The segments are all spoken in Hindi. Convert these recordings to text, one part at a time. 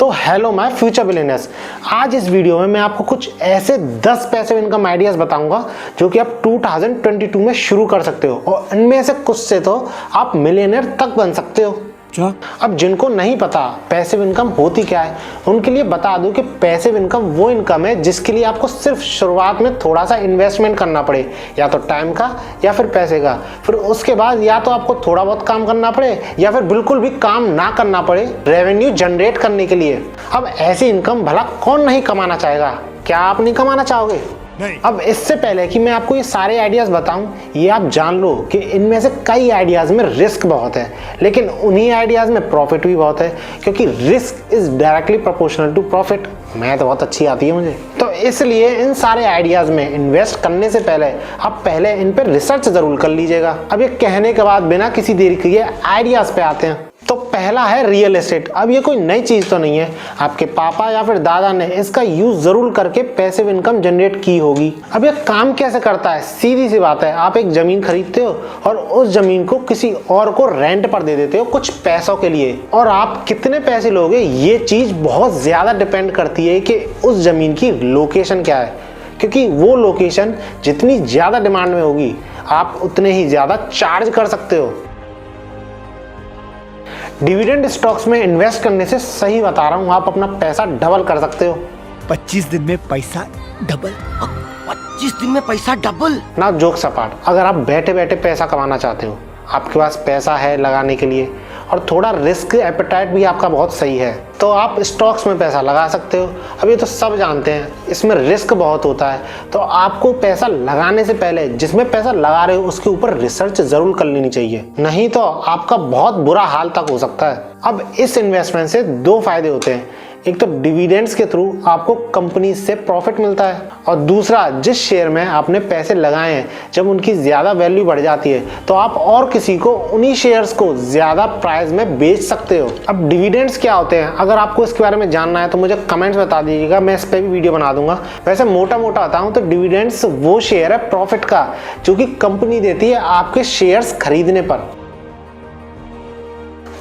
तो हेलो माय फ्यूचर बिलियनर्स, आज इस वीडियो में मैं आपको कुछ ऐसे 10 पैसिव इनकम आइडियाज बताऊंगा जो कि आप 2022 में शुरू कर सकते हो और इनमें से कुछ से तो आप मिलियनर तक बन सकते हो। अब जिनको नहीं पता पैसिव इनकम होती क्या है, उनके लिए बता दूं कि पैसिव इनकम वो इनकम है जिसके लिए आपको सिर्फ शुरुआत में थोड़ा सा इन्वेस्टमेंट करना पड़े, या तो टाइम का या फिर पैसे का। फिर उसके बाद या तो आपको थोड़ा बहुत काम करना पड़े या फिर बिल्कुल भी काम ना करना पड़े रेवेन्यू जनरेट करने के लिए। अब ऐसी इनकम भला कौन नहीं कमाना चाहेगा? क्या आप नहीं कमाना चाहोगे? नहीं। अब इससे पहले कि मैं आपको ये सारे आइडियाज बताऊं, ये आप जान लो कि इनमें से कई आइडियाज में रिस्क बहुत है, लेकिन उन्हीं आइडियाज में प्रॉफिट भी बहुत है, क्योंकि risk is directly proportional to profit. मैं तो बहुत अच्छी आती है मुझे, तो इसलिए इन सारे आइडियाज में इन्वेस्ट करने से पहले आप पहले इन पर रिसर्च जरूर कर लीजिएगा। अब ये कहने के बाद बिना किसी देरी किए आइडियाज पे आते हैं। तो पहला है रियल एस्टेट। अब ये कोई नई चीज तो नहीं है, आपके पापा या फिर दादा ने इसका यूज जरूर करके पैसिव इनकम जनरेट की होगी। अब ये काम कैसे करता है? सीधी सी बात है, आप एक जमीन खरीदते हो और उस जमीन को किसी और को रेंट पर दे देते हो कुछ पैसों के लिए, और आप कितने पैसे लोगे ये चीज बहुत ज्यादा डिपेंड करती है कि उस जमीन की लोकेशन क्या है, क्योंकि वो लोकेशन जितनी ज्यादा डिमांड में होगी आप उतने ही ज्यादा चार्ज कर सकते हो। डिविडेंड स्टॉक्स में इन्वेस्ट करने से, सही बता रहा हूं, आप अपना पैसा डबल कर सकते हो। 25 दिन में पैसा डबल? 25 दिन में पैसा डबल? ना जोक्स अपार्ट, अगर आप बैठे बैठे पैसा कमाना चाहते हो, आपके पास पैसा है लगाने के लिए और थोड़ा रिस्क एपेटाइट भी आपका बहुत सही है, तो आप स्टॉक्स में पैसा लगा सकते हो। अब ये तो सब जानते हैं इसमें रिस्क बहुत होता है, तो आपको पैसा लगाने से पहले जिसमें पैसा लगा रहे हो उसके ऊपर रिसर्च जरूर कर लेनी चाहिए, नहीं तो आपका बहुत बुरा हाल तक हो सकता है। अब इस इन्वेस्टमेंट से दो फायदे होते हैं, एक तो डिविडेंड्स के थ्रू आपको कंपनी से प्रॉफिट मिलता है, और दूसरा जिस शेयर में आपने पैसे लगाए हैं जब उनकी ज्यादा वैल्यू बढ़ जाती है तो आप और किसी को उन्हीं शेयर्स को ज्यादा प्राइस में बेच सकते हो। अब डिविडेंड्स क्या होते हैं, अगर आपको इसके बारे में जानना है तो मुझे कमेंट्स बता दीजिएगा, मैं इस पर भी वीडियो बना दूंगा। वैसे मोटा मोटा बताऊं तो डिविडेंड्स वो शेयर है प्रॉफिट का जो कि कंपनी देती है आपके शेयर्स खरीदने पर।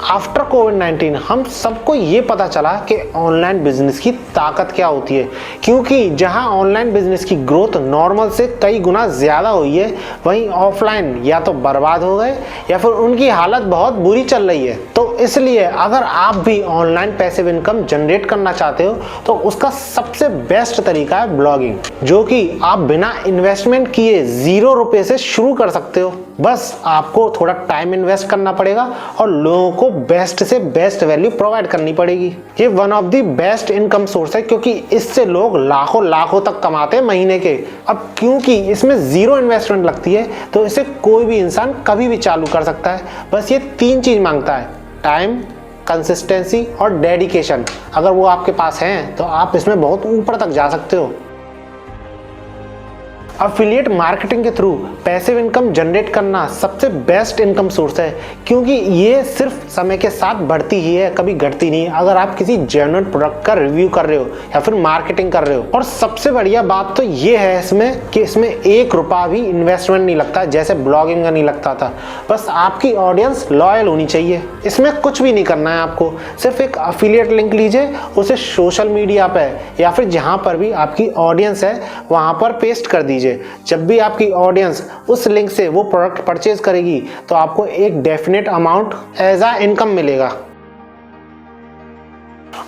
आफ्टर कोविड-19 हम सबको ये पता चला कि ऑनलाइन बिजनेस की ताकत क्या होती है, क्योंकि जहां ऑनलाइन बिजनेस की ग्रोथ नॉर्मल से कई गुना ज्यादा हुई है, वहीं ऑफलाइन या तो बर्बाद हो गए या फिर उनकी हालत बहुत बुरी चल रही है। तो इसलिए अगर आप भी ऑनलाइन पैसिव इनकम जनरेट करना चाहते हो तो उसका सबसे बेस्ट तरीका है ब्लॉगिंग, जो कि आप बिना इन्वेस्टमेंट किए 0 रुपए से शुरू कर सकते हो। बस आपको थोड़ा टाइम इन्वेस्ट करना पड़ेगा और लोगों को बेस्ट से बेस्ट वैल्यू प्रोवाइड करनी पड़ेगी। ये one of the best income source है, क्योंकि इससे लोग लाखों लाखों तक कमाते हैं महीने के। अब क्योंकि इसमें 0 इन्वेस्टमेंट लगती है तो इसे कोई भी इंसान कभी भी चालू कर सकता है। बस ये 3 चीज मांगता है, टाइम, कंसिस्टेंसी और डेडिकेशन। अगर वो आपके पास है तो आप इसमें बहुत ऊपर तक जा सकते हो। अफिलिएट मार्केटिंग के थ्रू पैसिव इनकम जनरेट करना सबसे बेस्ट इनकम सोर्स है, क्योंकि ये सिर्फ समय के साथ बढ़ती ही है, कभी घटती नहीं। अगर आप किसी जेन्युइन प्रोडक्ट का रिव्यू कर रहे हो या फिर मार्केटिंग कर रहे हो, और सबसे बढ़िया बात तो ये है इसमें कि इसमें 1 रुपया भी इन्वेस्टमेंट नहीं लगता जैसे ब्लॉगिंग का नहीं लगता था। बस आपकी ऑडियंस लॉयल होनी चाहिए, इसमें कुछ भी नहीं करना है आपको। सिर्फ एक अफिलिएट लिंक लीजिए, उसे सोशल मीडिया पे या फिर जहां पर भी आपकी ऑडियंस है वहां पर पेस्ट कर दीजिए। जब भी आपकी ऑडियंस उस लिंक से वो प्रोडक्ट परचेज करेगी तो आपको एक definite amount as a income मिलेगा।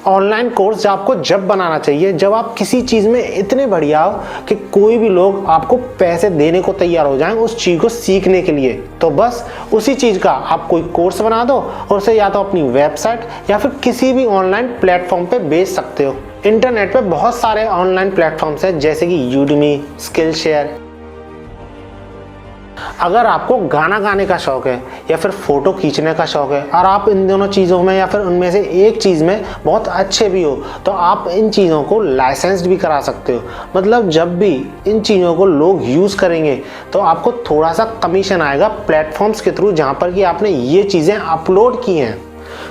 ऑनलाइन कोर्स आपको जब बनाना चाहिए जब आप किसी चीज में इतने बढ़िया हो कि कोई भी लोग आपको पैसे देने को तैयार हो जाएं उस चीज को सीखने के लिए। तो बस उसी चीज का आप कोई कोर्स बना दो और उसे या तो अपनी वेबसाइट या फिर किसी भी ऑनलाइन प्लेटफॉर्म पे बेच सकते हो। इंटरनेट पे बहुत सारे ऑनलाइन प्लेटफॉर्म्स हैं जैसे कि यूडमी, स्किलशेयर। अगर आपको गाना गाने का शौक है या फिर फोटो खींचने का शौक है और आप इन दोनों चीज़ों में या फिर उनमें से एक चीज़ में बहुत अच्छे भी हो, तो आप इन चीज़ों को लाइसेंस्ड भी करा सकते हो। मतलब जब भी इन चीज़ों को लोग यूज़ करेंगे तो आपको थोड़ा सा कमीशन आएगा प्लेटफॉर्म्स के थ्रू जहाँ पर कि आपने ये चीज़ें अपलोड की हैं।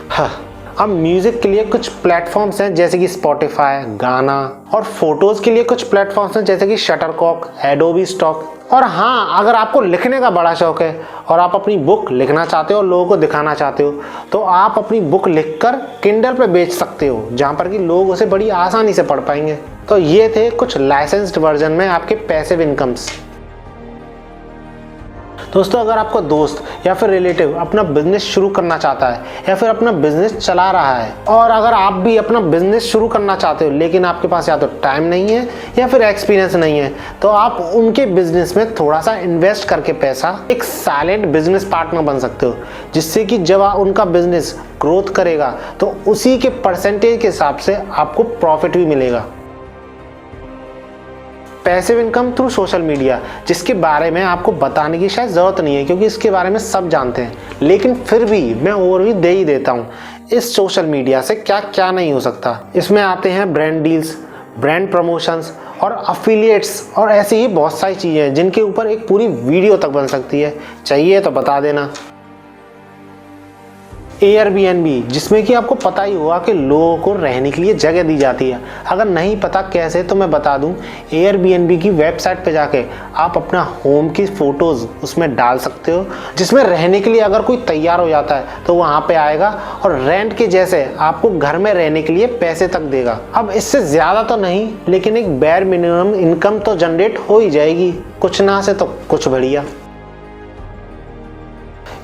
हाँ, अब म्यूजिक के लिए कुछ प्लेटफॉर्म्स हैं जैसे कि स्पॉटिफाई, गाना, और फोटोज के लिए कुछ प्लेटफॉर्म्स हैं जैसे कि शटरकॉक, एडोबी स्टॉक। और हाँ, अगर आपको लिखने का बड़ा शौक है और आप अपनी बुक लिखना चाहते हो और लोगों को दिखाना चाहते हो तो आप अपनी बुक लिखकर किंडल पे बेच सकते हो, जहाँ पर कि लोग उसे बड़ी आसानी से पढ़ पाएंगे। तो ये थे कुछ लाइसेंस्ड वर्जन में आपके पैसिव इनकम्स। दोस्तों, अगर आपका दोस्त या फिर रिलेटिव अपना बिजनेस शुरू करना चाहता है या फिर अपना बिजनेस चला रहा है, और अगर आप भी अपना बिजनेस शुरू करना चाहते हो लेकिन आपके पास या तो टाइम नहीं है या फिर एक्सपीरियंस नहीं है, तो आप उनके बिजनेस में थोड़ा सा इन्वेस्ट करके पैसा एक साइलेंट बिजनेस पार्टनर बन सकते हो, जिससे कि जब उनका बिजनेस ग्रोथ करेगा तो उसी के परसेंटेज के हिसाब से आपको प्रॉफिट भी मिलेगा। Passive income through social media, जिसके बारे में आपको बताने की शायद ज़रूरत नहीं है क्योंकि इसके बारे में सब जानते हैं, लेकिन फिर भी मैं ओवरव्यू दे ही देता हूँ इस सोशल मीडिया से क्या क्या नहीं हो सकता। इसमें आते हैं ब्रांड डील्स, ब्रांड प्रमोशंस और अफिलिएट्स और ऐसी ही बहुत सारी चीज़ें हैं जिनके ऊपर एक पूरी वीडियो तक बन सकती है। चाहिए तो बता देना। एयरबीएनबी, जिसमें कि आपको पता ही होगा कि लोगों को रहने के लिए जगह दी जाती है। अगर नहीं पता कैसे तो मैं बता दूं, एयरबीएनबी की वेबसाइट पे जाके आप अपना होम की फ़ोटोज़ उसमें डाल सकते हो, जिसमें रहने के लिए अगर कोई तैयार हो जाता है तो वहाँ पे आएगा और रेंट के जैसे आपको घर में रहने के लिए पैसे तक देगा। अब इससे ज़्यादा तो नहीं, लेकिन एक बेयर मिनिमम इनकम तो जनरेट हो ही जाएगी, कुछ ना से तो कुछ बढ़िया।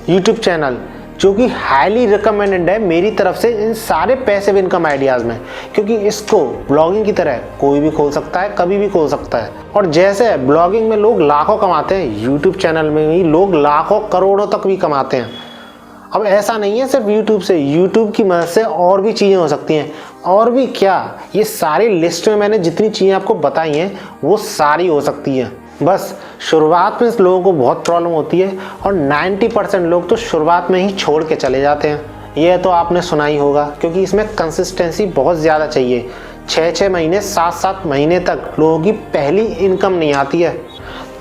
यूट्यूब चैनल, जो कि हाईली रिकमेंडेड है मेरी तरफ से इन सारे पैसिव इनकम आइडियाज़ में, क्योंकि इसको ब्लॉगिंग की तरह कोई भी खोल सकता है, कभी भी खोल सकता है। और जैसे ब्लॉगिंग में लोग लाखों कमाते हैं, यूट्यूब चैनल में भी लोग लाखों करोड़ों तक भी कमाते हैं। अब ऐसा नहीं है सिर्फ यूट्यूब से, यूट्यूब की मदद से और भी चीज़ें हो सकती हैं। और भी क्या, ये सारी लिस्ट में मैंने जितनी चीज़ें आपको बताई हैं वो सारी हो सकती हैं। बस शुरुआत में लोगों को बहुत प्रॉब्लम होती है और 90% लोग तो शुरुआत में ही छोड़ के चले जाते हैं। यह तो आपने सुना ही होगा, क्योंकि इसमें कंसिस्टेंसी बहुत ज़्यादा चाहिए। 6-6 महीने, 7-7 महीने तक लोगों की पहली इनकम नहीं आती है।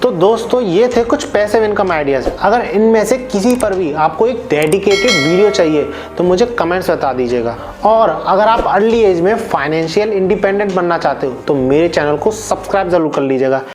तो दोस्तों, ये थे कुछ पैसिव इनकम आइडियाज़। अगर इनमें से किसी पर भी आपको एक डेडिकेटेड वीडियो चाहिए तो मुझे कमेंट्स बता दीजिएगा। और अगर आप अर्ली एज में फाइनेंशियल इंडिपेंडेंट बनना चाहते हो तो मेरे चैनल को सब्सक्राइब ज़रूर कर लीजिएगा।